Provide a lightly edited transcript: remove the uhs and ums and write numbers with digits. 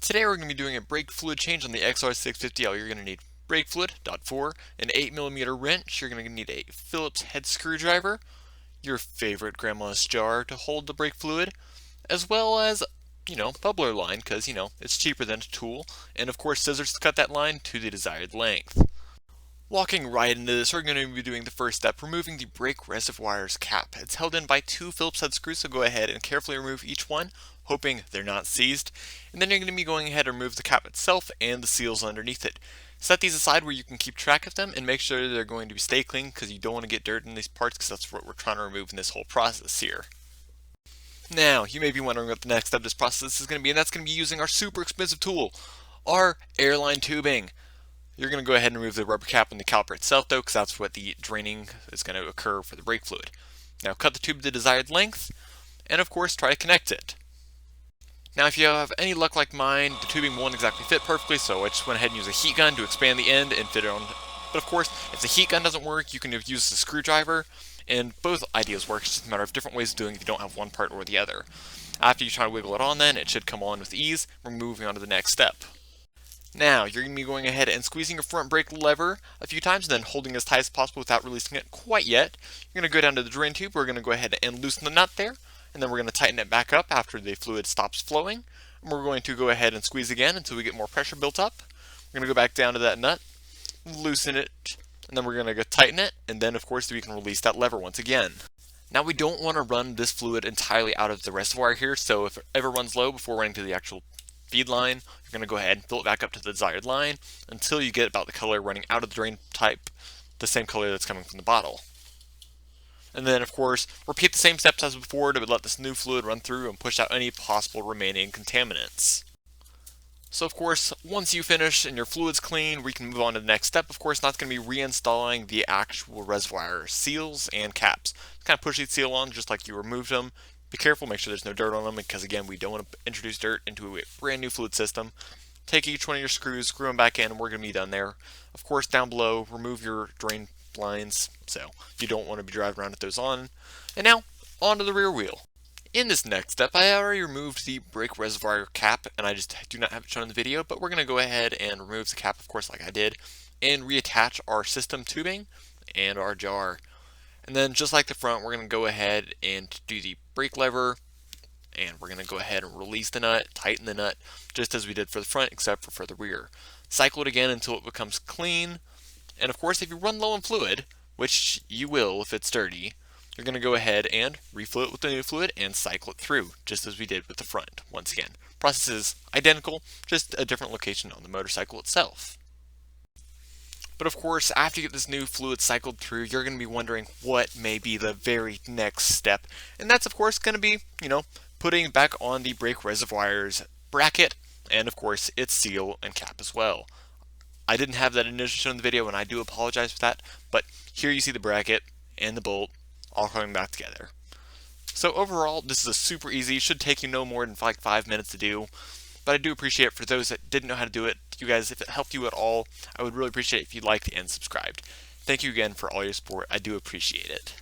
Today we're going to be doing a brake fluid change on the XR650L. You're going to need brake fluid, .4, an 8mm wrench. You're going to need a Phillips head screwdriver, your favorite grandma's jar to hold the brake fluid, as well as, bubbler line, because, it's cheaper than a tool, and of course scissors to cut that line to the desired length. Walking right into this, we're going to be doing the first step, removing the brake reservoirs cap. It's held in by two Phillips head screws, so go ahead and carefully remove each one, hoping they're not seized. And then you're going to be going ahead and remove the cap itself and the seals underneath it. Set these aside where you can keep track of them and make sure they're going to stay clean, because you don't want to get dirt in these parts, because that's what we're trying to remove in this whole process here. Now, you may be wondering what the next step of this process is going to be, and that's going to be using our super expensive tool, our airline tubing. You're going to go ahead and remove the rubber cap on the caliper itself though, because that's what the draining is going to occur for the brake fluid. Now cut the tube to the desired length, and of course try to connect it. Now if you have any luck like mine, the tubing won't exactly fit perfectly, so I just went ahead and used a heat gun to expand the end and fit it on. But of course, if the heat gun doesn't work, you can use the screwdriver, and both ideas work. It's just a matter of different ways of doing it if you don't have one part or the other. After you try to wiggle it on then, it should come on with ease. We're moving on to the next step. Now, you're going to be going ahead and squeezing your front brake lever a few times and then holding as tight as possible without releasing it quite yet. You're going to go down to the drain tube. We're going to go ahead and loosen the nut there, and then we're going to tighten it back up after the fluid stops flowing. And we're going to go ahead and squeeze again until we get more pressure built up. We're going to go back down to that nut, loosen it, and then we're going to go tighten it, and then of course we can release that lever once again. Now we don't want to run this fluid entirely out of the reservoir here, so if it ever runs low before running to the actual feed line, you're going to go ahead and fill it back up to the desired line until you get about the color running out of the drain pipe, the same color that's coming from the bottle. And then of course, repeat the same steps as before to let this new fluid run through and push out any possible remaining contaminants. So of course, once you finish and your fluid's clean, we can move on to the next step. Of course, that's going to be reinstalling the actual reservoir seals and caps. Kind of push the seal on just like you removed them. Be careful, make sure there's no dirt on them, because again, we don't want to introduce dirt into a brand new fluid system. Take each one of your screws, screw them back in, and we're going to be done there. Of course, down below, remove your drain lines, so you don't want to be driving around with those on. And now, onto the rear wheel. In this next step, I already removed the brake reservoir cap, and I just do not have it shown in the video, but we're going to go ahead and remove the cap, of course, like I did, and reattach our system tubing and our jar. And then just like the front, we're going to go ahead and do the brake lever, and we're going to go ahead and release the nut, tighten the nut, just as we did for the front, except for the rear. Cycle it again until it becomes clean, and of course if you run low on fluid, which you will if it's dirty, you're going to go ahead and refill it with the new fluid and cycle it through, just as we did with the front. Once again, process is identical, just a different location on the motorcycle itself. But of course, after you get this new fluid cycled through, you're going to be wondering what may be the very next step. And that's of course going to be, putting back on the brake reservoirs bracket, and of course its seal and cap as well. I didn't have that initially shown in the video, and I do apologize for that, but here you see the bracket and the bolt all coming back together. So overall, this is a super easy, should take you no more than like 5 minutes to do. But I do appreciate it for those that didn't know how to do it. You guys, if it helped you at all, I would really appreciate it if you liked and subscribed. Thank you again for all your support. I do appreciate it.